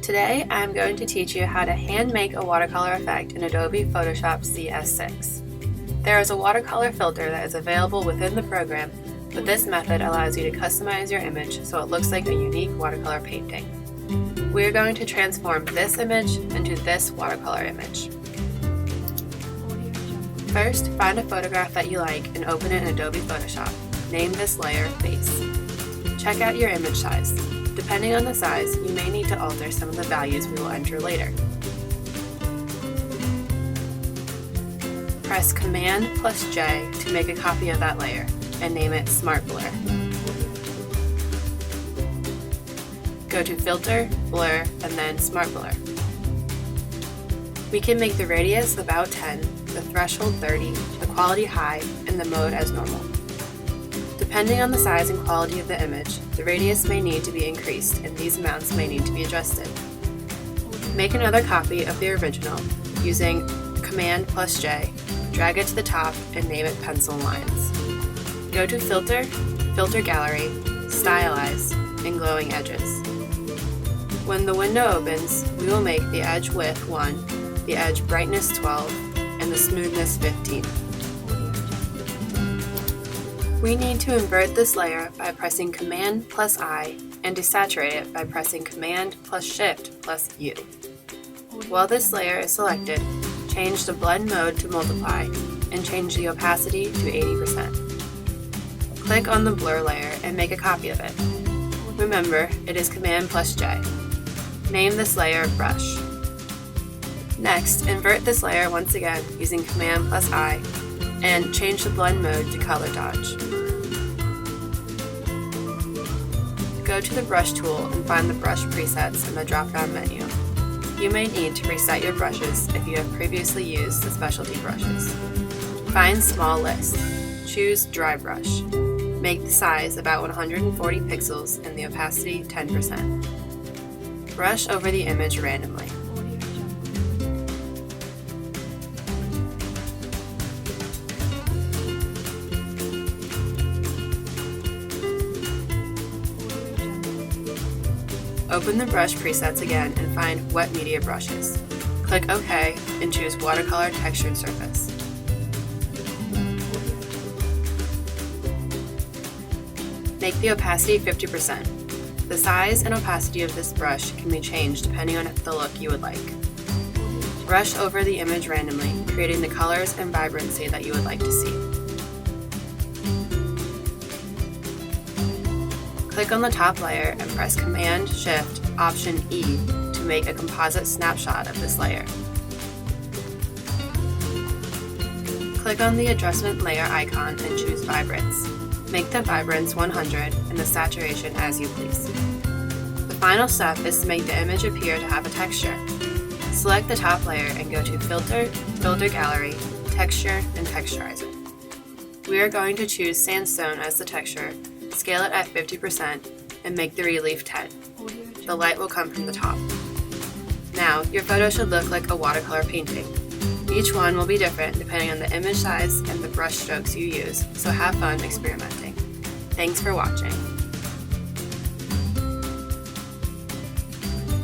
Today, I'm going to teach you how to hand make a watercolor effect in Adobe Photoshop CS6. There is a watercolor filter that is available within the program, but this method allows you to customize your image so it looks like a unique watercolor painting. We are going to transform this image into this watercolor image. First, find a photograph that you like and open it in Adobe Photoshop. Name this layer Face. Check out your image size. Depending on the size, you may need to alter some of the values we will enter later. Press Command+J to make a copy of that layer and name it Smart Blur. Go to Filter, Blur, and then Smart Blur. We can make the radius about 10, the threshold 30, the quality high, and the mode as normal. Depending on the size and quality of the image, the radius may need to be increased and these amounts may need to be adjusted. Make another copy of the original using Command+J, drag it to the top, and name it Pencil Lines. Go to Filter, Filter Gallery, Stylize, and Glowing Edges. When the window opens, we will make the edge width 1, the edge brightness 12, and the smoothness 15. We need to invert this layer by pressing Command+I and desaturate it by pressing Command+Shift+U. While this layer is selected, change the blend mode to multiply and change the opacity to 80%. Click on the blur layer and make a copy of it. Remember, it is Command+J. Name this layer Brush. Next, invert this layer once again using Command+I and change the blend mode to Color Dodge. Go to the Brush tool and find the brush presets in the drop-down menu. You may need to reset your brushes if you have previously used the specialty brushes. Find Small List. Choose Dry Brush. Make the size about 140 pixels and the opacity 10%. Brush over the image randomly. Open the brush presets again and find Wet Media Brushes. Click OK and choose Watercolor Textured Surface. Make the opacity 50%. The size and opacity of this brush can be changed depending on the look you would like. Brush over the image randomly, creating the colors and vibrancy that you would like to see. Click on the top layer and press Command-Shift-Option-E to make a composite snapshot of this layer. Click on the adjustment layer icon and choose Vibrance. Make the vibrance 100 and the saturation as you please. The final step is to make the image appear to have a texture. Select the top layer and go to Filter, Filter Gallery, Texture, and Texturize it. We are going to choose Sandstone as the texture, scale it at 50%, and make the relief 10. The light will come from the top. Now, your photo should look like a watercolor painting. Each one will be different depending on the image size and the brush strokes you use, so have fun experimenting. Thanks for watching.